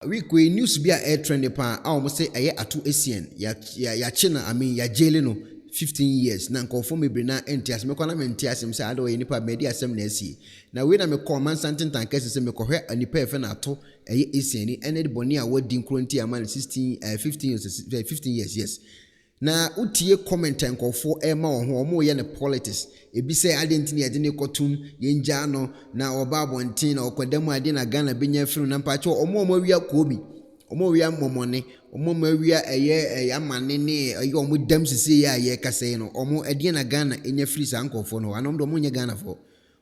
we go news be a trend pa almost say aye ato Essien ya china I mean ya jail no 15 years na nkofo mebre na entias me kwana mentias me say ade we nipa medi asem na asi na we na me call man santin tankese say me kohwe anipa efe na ato aye Essien ni ene de boni a wadi nkronti ama 15 years yes na utie comment nkofo e ma ho omo ye ne politics ebi say identity ade ne kotum yenja no na oba abontin na okodam ade na Ghana benya firu na mpacho omo awia kobi omo awia momone omo awia eye amane ne eye omo dam sisi ya ye kase no omo ade na Ghana enya free sa nkofo no anom do omo nya Ghana fo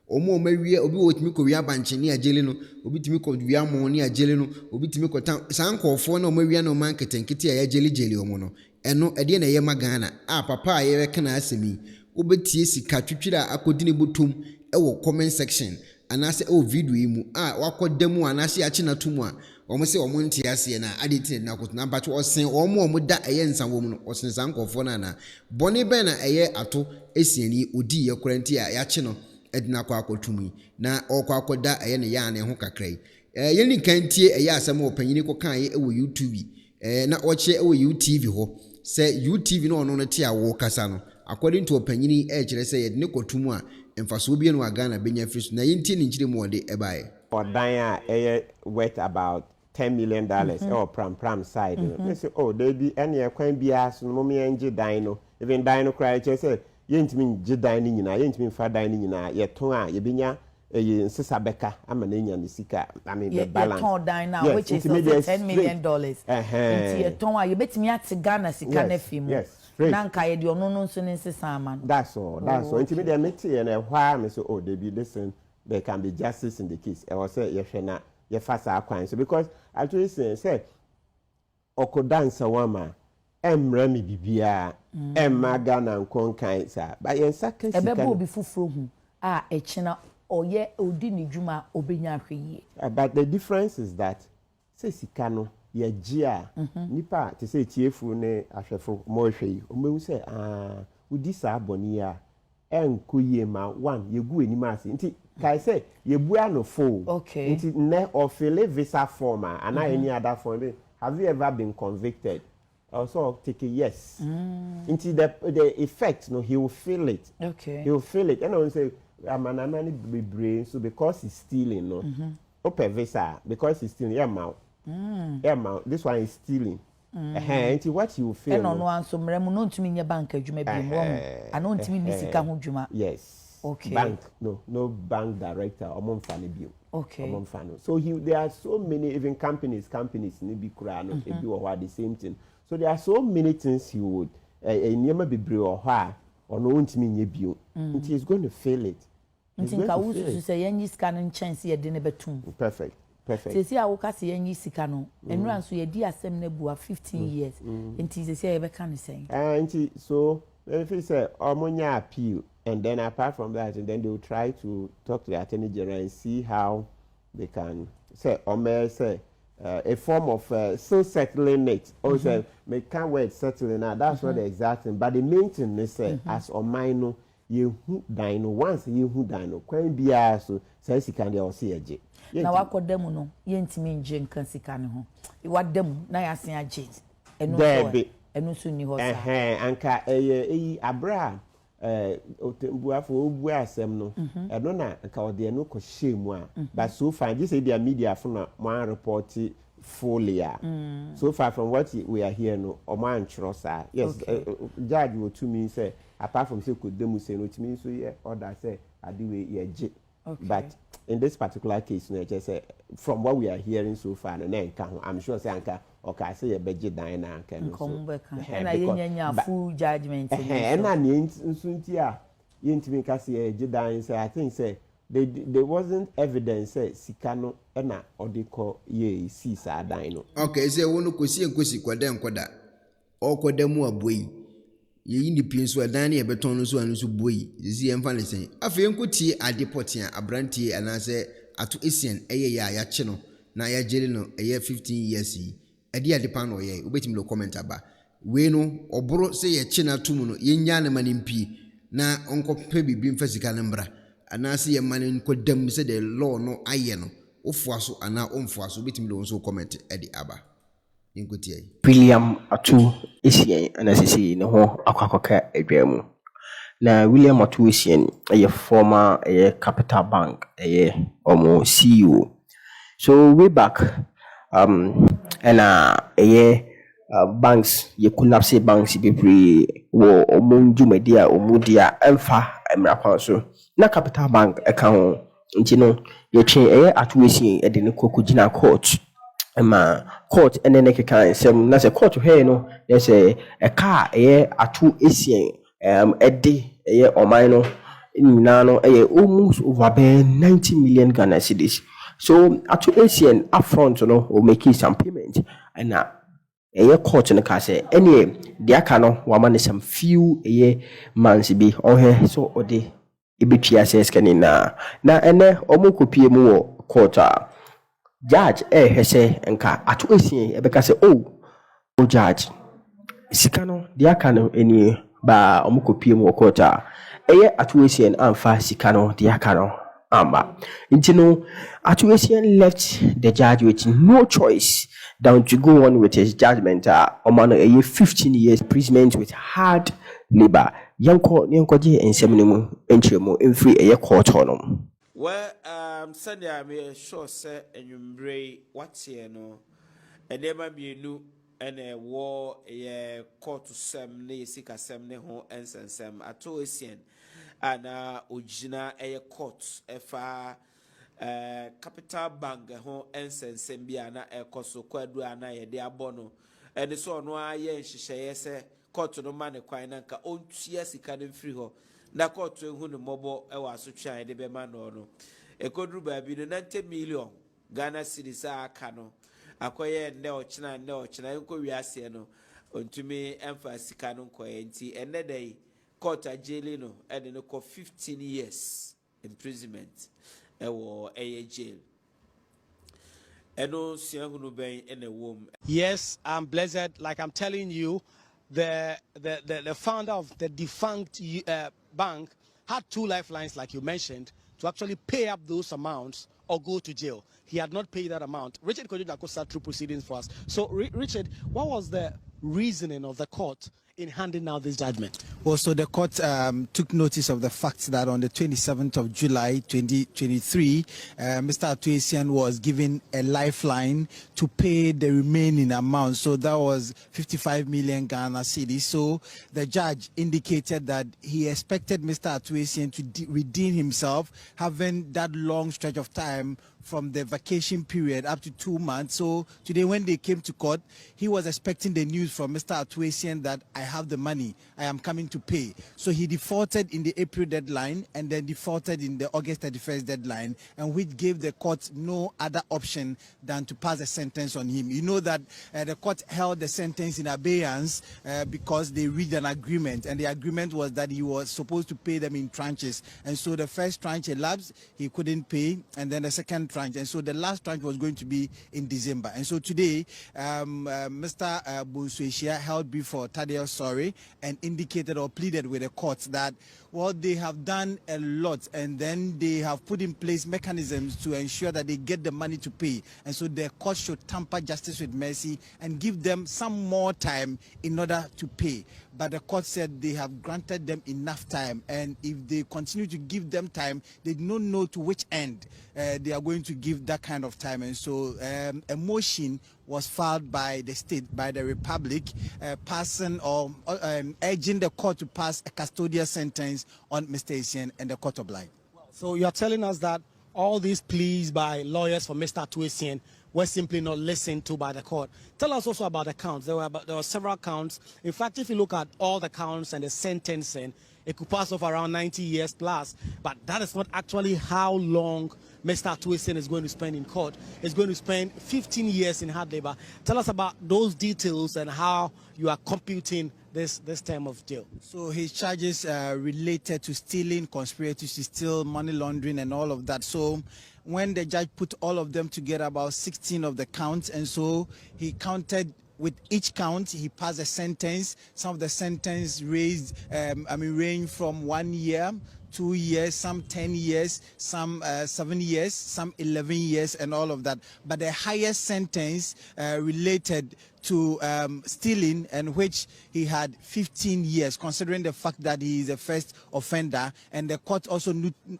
omo awia obi wotimi ko wia banche ne agele no obi timi ko wia mo ne agele no obi timi ko sa nkofo na omo awia no man ketenkete ya agele omo no eno ade na ye magana papa ye kana asemi obetie sika twitwira akodine botom ewo comment section anase o video yi mu wakodam anase achi na tomu a omo se omo ntia ase na aditi na kotuna bacho osen omo da eye nsan wo mu no osen san kofo na boni ben na eye ato Essien ni odi ye koranti a ya chi no edina kwa akotum na okwa akoda eye ne ya ne ho kakrai yeni kantie eye asem opanyini ko kan ye ewo YouTube na oche ewo YouTube ho se YouTube no ono no tia wo kasa no according to opanyini kire say ye ne kotum a emfaso bi no Ghana benya free na yinti ni nkire mu ode ebae odan a worth about $10 million or pram side they say oh they be any kwan bia so no me enje dan no even dan no cry say yentimi nje dan ni nyina yentimi fa dan ni nyina ye ton a ye benya nsesa beka ama na nya ne sika I mean the balance ton dan now which is $10 million nti ye ton a ye betimi ate Ghana sika na fimu nanka ye de ono no nso ne nsesa ama that's all nti me dey metie na hwa me say oh they be listen there can be justice in the case I was say ye hwe na ye fasa akwan so because actually say okodansa wama emra mi bibia emma Ghana nkonkan sa ba ye nsaka sika ebebo obi fufuro hu echina oye odi ni dwuma obenya hweye but the difference is that say sika no ye gia nipa te say tiefu ne ahwefo mo hweye omehu say udi sa aboni a enkoye ma one yegu enima ase nti kai say yebua no fo nti ne ofile visa form and any other form have you ever been convicted also take a yes nti the effect no he will feel it he will feel it and I will say amanamani be brain so because he's stealing no open visa because he's stealing this one is stealing nti what you feel no no anso mremu no ntumi nye bank adwuma bi mo ano ntumi ni sika ho dwuma yes bank no bank director omomfa ne bio omomfa no so there are so many even companies ni bi kura no e bi wo the same thing so there are so many things he would nyema bebre o ha ono ntumi nye bio nti is going to fail it nti ka wusu say yanyi sika no chance ye de ne betum perfect sesi a wo ka se yanyi sika no enura nso ye di asem na bua 15 years nti sesi ye be ka ne sen nti so if you say omonya appeal and then apart from that and then they will try to talk to the attorney general and see how they can say say a form of still settling it or say make can word settling now that's what the exact thing but the main thing is say as omaino you dino once you dino kwan bia so say sika dey o say eje na wakodam no yentimi nje nkan sika ne ho wadam na yasen age eno so ni ho sa anka abra otembuafo obu asem no eno na nka ode eno ko shemu a but so far this say their media for na mo report fully so far from what we are here no o man chrosa yes judge will to me say apart from say kodemu say no to me so yeah order say adiwe ye but in this particular case no just say from what we are hearing so far no nka I'm sure say anka okay say ye beje dan na anka no so na yenya full judgment na nsunti a yentimi ka say ye dan say I think say there wasn't evidence say sikano na odiko ye si sa dan no okay say wonu kosi kwada okodemu aboyi ye ni pinso adan ne beton no so anu so boyi zi emfa ne sen afi enkotie adeport a abrantie anase ato Essien ya che no na ya jeli no 15 years yi ade adepa no ye obetimi lo comment aba we no oboro se ye che na tumu no ye nya na manimpi na onko pe bibi mfa sika ne mbra anase ye manin ko dam se the law no aye no ofuaso ana omfuaso betimi do nso comment edi aba inkotie William Atu Essien and sisi ne ho akwakoka adwamu na William Atu Essien a former Capital Bank omo CEO so way back and banks ye collapse banks be wo omo dwumadia omudia emfa emrakwan so na Capital Bank account nti no ye twen Atu Essien e de ne kokugina court ma court ene ne keka nsem na se court hwe no na se car Atu Essien ede oman no nyina no almost over 90 million Ghana cedis so Atu Essien upfront no o make some payment and court no ka se ene dia ka no wa ma ne some few months bi on so ode ebetwa se scanning na ene omukopie mu wo court judge hese nka Atu Essien ebeka se judge sikano dia kano eni ba omukopie mu okota Atu Essien amfa sikano dia kano amba intino Atu Essien left the judge with no choice than to go on with his judgment omano 15 years imprisonment with hard labor yanko je ensem enchemu emfiri court honom. Well, Sunday I'm sure say enyumbre watie no enema mienu ene wo court sem ne sika sem ne ho ensensem Atu Essien ana ojina court efa Capital Bank ho ensensem bia na ekoso kwadu ana ye de abono ene so no aye nhihye se court no ma ne kwan na nka ontua sika ne mfiri ho na court ehu ne mobo e wa so twa de be ma no no ekodru ba bi no 90 million Ghana cedis aka no akoye nde ochina enko wiase no ontumi emfa sika no nkoye nti enne dey court ajeli no e de no 15 years imprisonment ewo jail eno siahunu ben ene wom. Yes, I'm blessed. Like I'm telling you, the founder of the defunct bank had two lifelines, like you mentioned, to actually pay up those amounts or go to jail. He had not paid that amount. Richard Kojo sat through proceedings for us. So, Richard, what was the reasoning of the court in handing out this judgment? Well, so the court took notice of the fact that on the 27th of July 2023, Mr. Atu Essien was given a lifeline to pay the remaining amount. So that was 55 million Ghana cedis. So the judge indicated that he expected Mr. Atu Essien to redeem himself, having that long stretch of time from the vacation period up to 2 months. So today when they came to court, he was expecting the news from Mr. Atu Essien that I have the money, I am coming to pay. So he defaulted in the April deadline and then defaulted in the August 31st deadline, and which gave the court no other option than to pass a sentence on him. You know that the court held the sentence in abeyance because they reached an agreement, and the agreement was that he was supposed to pay them in tranches. And so the first tranche elapsed, he couldn't pay, and then the second tranche, and so the last tranche was going to be in December. And so today, Mr. Bonsueshia held before Tadeo Sorry and indicated or pleaded with the court that, well, they have done a lot, and then they have put in place mechanisms to ensure that they get the money to pay. And so the court should temper justice with mercy and give them some more time in order to pay. But the court said they have granted them enough time, and if they continue to give them time, they do not know to which end they are going to give that kind of time. And so a motion was filed by the state, by the Republic, passing or urging the court to pass a custodial sentence on Mr. Essien, and the court obliged. So you are telling us that all these pleas by lawyers for Mr. Atu Essien were simply not listened to by the court. Tell us also about the counts. There were several counts. In fact, if you look at all the counts and the sentencing, it could pass off around 90 years plus. But that is not actually how long Mr. Atu Essien is going to spend in court. He's going to spend 15 years in hard labor. Tell us about those details and how you are computing this term of jail. So his charges are related to stealing, conspiracy to steal, money laundering, and all of that. So when the judge put all of them together, about 16 of the counts, and so he counted with each count, he passed a sentence. Some of the sentence range from 1 year 2 years, some 10 years, some 7 years, some 11 years, and all of that. But the highest sentence related to stealing, and which he had 15 years, considering the fact that he is a first offender. And the court also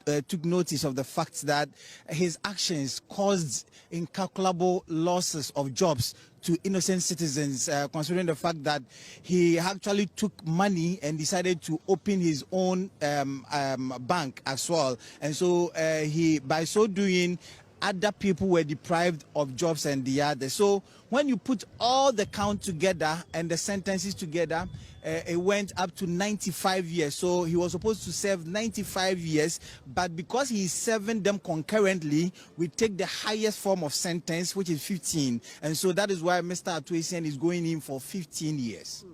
took notice of the fact that his actions caused incalculable losses of jobs to innocent citizens, considering the fact that he actually took money and decided to open his own bank as well. And so he, by so doing, other people were deprived of jobs and the others. So when you put all the count together and the sentences together, it went up to 95 years. So he was supposed to serve 95 years, but because he's serving them concurrently, we take the highest form of sentence, which is 15. And so that is why Mr. Ekuonaba is going in for 15 years.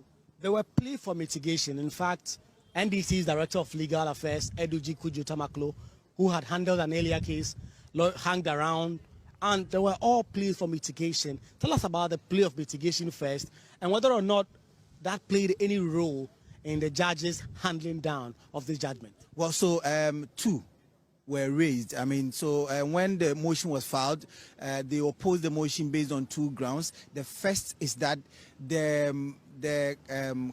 There were plea for mitigation. In fact, NDC's Director of Legal Affairs, Eduji Kujotamaklo, who had handled an earlier case, hanged around, and there were all pleas for mitigation. Tell us about the plea of mitigation first, and whether or not that played any role in the judge's handling down of this judgment. Well, so two were raised. I mean, so when the motion was filed, they opposed the motion based on 2 grounds. The first is that the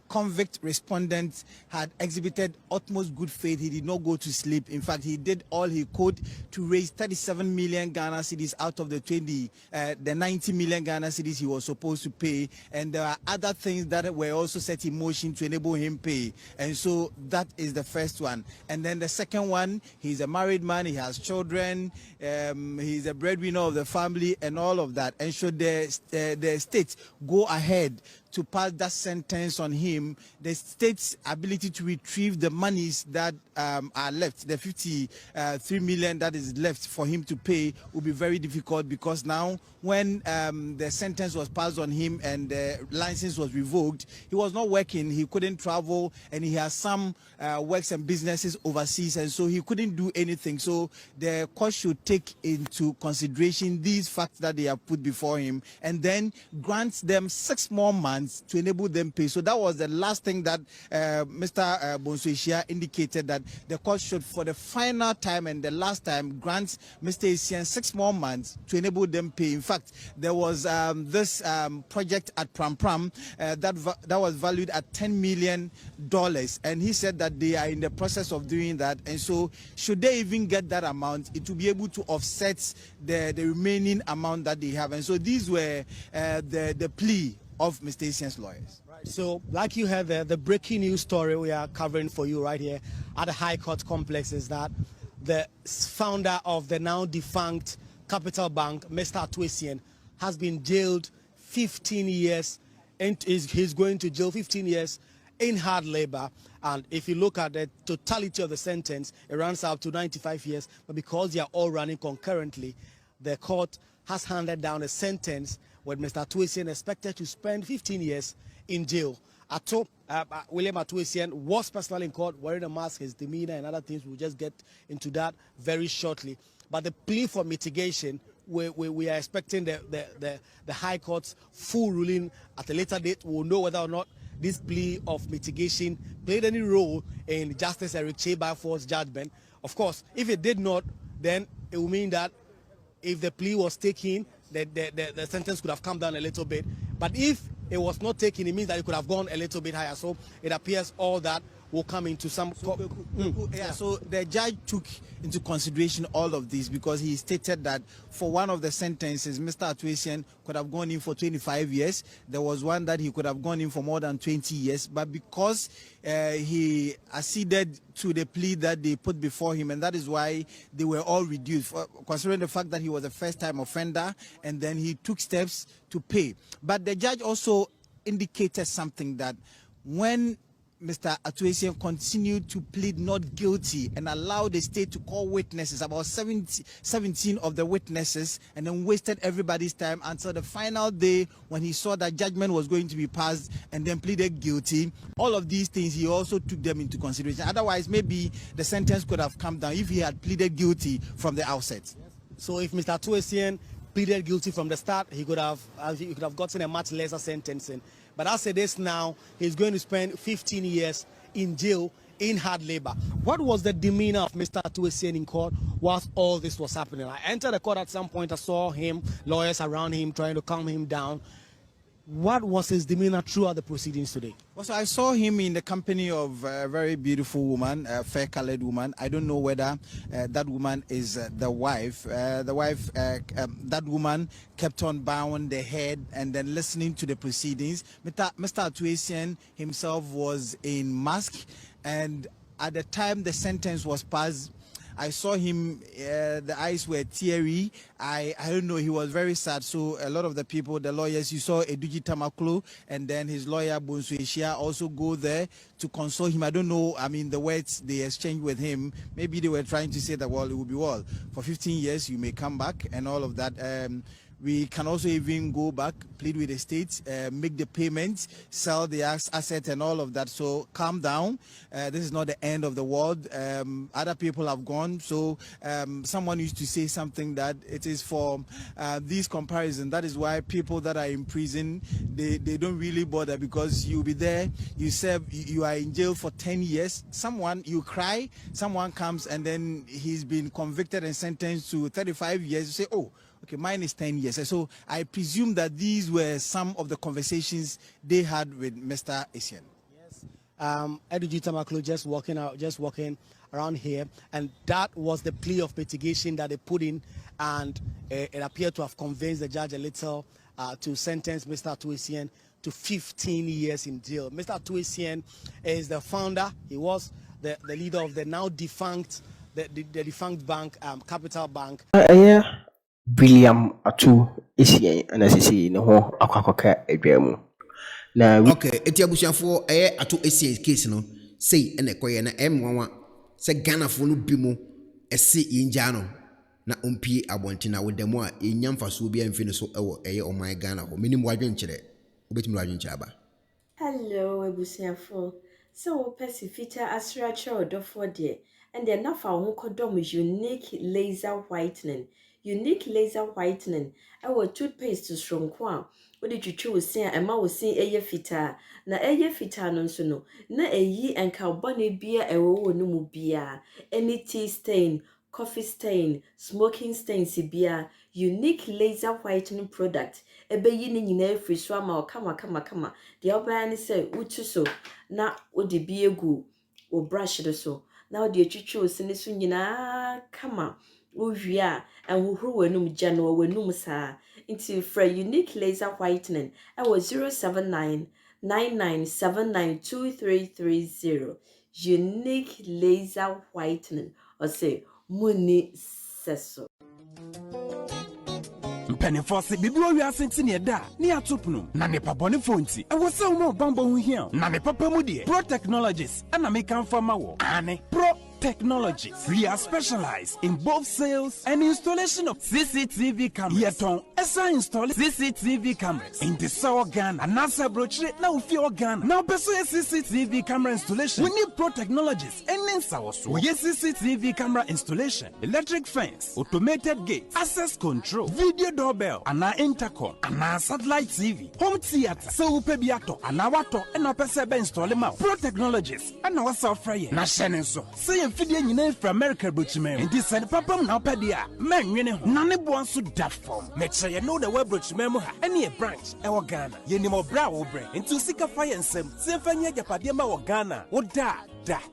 convict respondent had exhibited utmost good faith. He did not go to sleep. In fact, he did all he could to raise 37 million Ghana cedis out of the 90 million Ghana cedis he was supposed to pay. And there are other things that were also set in motion to enable him pay. And so that is the first one. And then the second one, he's a married man, he has children, he's a breadwinner of the family and all of that. And should the state go ahead to pass that sentence on him, the state's ability to retrieve the monies that are left, the 53 million that is left for him to pay, will be very difficult, because now when the sentence was passed on him and the license was revoked, he was not working, he couldn't travel, and he has some works and businesses overseas, and so he couldn't do anything. So the court should take into consideration these facts that they have put before him, and then grant them 6 more months to enable them pay. So that was the last thing that Mr. Bonsueshia indicated, that the court should, for the final time and the last time, grant Mr. Essien 6 more months to enable them pay. In fact, there was this project at Pram Pram that was valued at $10 million, and he said that they are in the process of doing that. And so should they even get that amount, it will be able to offset the remaining amount that they have. And so these were the plea of Mr. Essien's lawyers. Right. So, like you heard the breaking news story we are covering for you right here at the High Court complex is that the founder of the now defunct Capital Bank, Mr. Essien, has been jailed 15 years, and he's going to jail 15 years in hard labor. And if you look at the totality of the sentence, it runs up to 95 years. But because they are all running concurrently, the court has handed down a sentence with Mr. Essien expected to spend 15 years in jail. William Essien was personally in court wearing a mask, his demeanor and other things. We'll just get into that very shortly. But the plea for mitigation, we are expecting the High Court's full ruling at a later date. We'll know whether or not this plea of mitigation played any role in Justice Eric Chebafor's judgment. Of course, if it did not, then it will mean that if the plea was taken, the sentence could have come down a little bit. But if it was not taken, it means that it could have gone a little bit higher. So it appears all that will come into some... So the judge took into consideration all of this, because he stated that for one of the sentences, Mr. Essien could have gone in for 25 years. There was one that he could have gone in for more than 20 years. But because he acceded to the plea that they put before him, and that is why they were all reduced, considering the fact that he was a first-time offender, and then he took steps to pay. But the judge also indicated something, that when Mr. Essien continued to plead not guilty and allowed the state to call witnesses, about 17 of the witnesses, and then wasted everybody's time until the final day when he saw that judgment was going to be passed, and then pleaded guilty. All of these things, he also took them into consideration. Otherwise, maybe the sentence could have come down if he had pleaded guilty from the outset. So if Mr. Essien pleaded guilty from the start, he could have gotten a much lesser sentencing. But as it is now, he's going to spend 15 years in jail in hard labor. What was the demeanor of Mr. Essien in court whilst all this was happening? I entered the court at some point. I saw him, lawyers around him trying to calm him down. What was his demeanor throughout the proceedings today? Well, so I saw him in the company of a very beautiful woman, a fair-colored woman. I don't know whether that woman is the wife. That woman kept on bowing the head and then listening to the proceedings. Mr. Essien himself was in mask, and at the time the sentence was passed, I saw him, the eyes were teary. I don't know, he was very sad. So a lot of the people, the lawyers, you saw Eduji Tamaklo and then his lawyer, Bonsu Eshia, also go there to console him. I don't know, I mean, the words they exchanged with him, maybe they were trying to say that, well, it will be well. For 15 years, you may come back and all of that. We can also even go back, plead with the state, make the payments, sell the asset and all of that. So calm down. This is not the end of the world. Other people have gone. So someone used to say something that it is for these comparisons. That is why people that are in prison, they don't really bother, because you'll be there, you serve, you are in jail for 10 years. Someone, you cry, someone comes and then he's been convicted and sentenced to 35 years. You say, oh, okay, mine is 10 years. So I presume that these were some of the conversations they had with Mr. Essien. Yes. Eduji Tamaklo just walking around here, and that was the plea of mitigation that they put in, and it appeared to have convinced the judge a little to sentence Mr. Essien to 15 years in jail. Mr. Essien is the founder. He was the leader of the now defunct, the defunct bank, Capital Bank. William Atu Essien and Essien no akwakoka edwam na okay eti abusuafo Atu Essien case no sei ene koye na emwanwa se Ghana fo no bi mu ese yinja no na ompie abonti na wodemu a enyamfa so bi amfi no so ewo oman Ghana ho minim wadwenkyere obetimi wadwenkyere aba. Hello abusuafo, so pesifita asracha odofo de and the nafa ho kodom unique laser whitening. Unique laser whitening. Our toothpaste stronko a wodi twitwe wosin ema wosin eye fita na eye fita no nso no na eyi enka bone bia ewo no mu bia any tea stain, coffee stain, smoking stain bia unique laser whitening product ebeyi ni nyina free so ama kama de oba ni say utu so na wodi bi egu o brush do so na wodi twitwe wosin so nyina kama Uvia and who wenum January wenum sa into for unique laser whitening. I was 07999792330. Unique laser whitening or say Muni Seso. Pennyforce bibi o wiase ntine da ne atopno na ne pabone fonti e wo se wo bambo hu hia na ne papa mu de Pro Technologies ana me kan fama wo ane Pro Technologies. We are specialized in both sales and installation of CCTV cameras. Yeton esa install CCTV cameras in the South Ghana and NASA brochure na ufi Ghana. Now person CCTV camera installation. We need Pro Technologies and Ninsawaso. We CCTV camera installation, electric fence, automated gate, access control, video doorbell, and intercom, and satellite TV, home theater, so upebiato, and wato, and our person install them out. Pro Technologies and our software. Na shenenso. Say Fidya nyina from America brochime ndi send papam na opedia man nwene na ne bo anso da form meche ye know the web brochime mu ha ene e branch e wo Ghana ye ni mo bra wo bre nti sika fire nsem se fanya japade ma wo Ghana wo da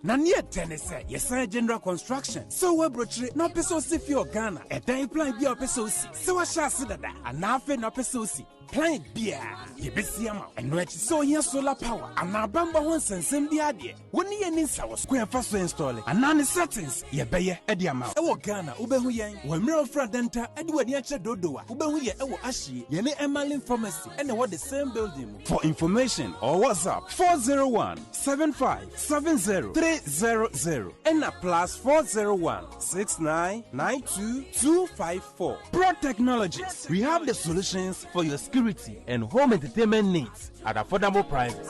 na ne tenese ye san general construction so web brochire na peso si fi Ghana e dan plan bia peso si se wa sha se dada ana afi na peso si plan bia ye besi ama eno echi so here solar power ana bamba ho nsensem bia de woni ye ninsa wo square fa so install ana ne settings ye beye e de ama e wo Ghana ubehu yen wo mira fra denta e de wadi ache dodowa ubehu ye e wo ahie ye ne Emalin pharmacy and what the same building. For information or WhatsApp 401-7570-300 and a +401-6992-254. Pro Technologies. We have the solutions for your security and home entertainment needs at affordable prices.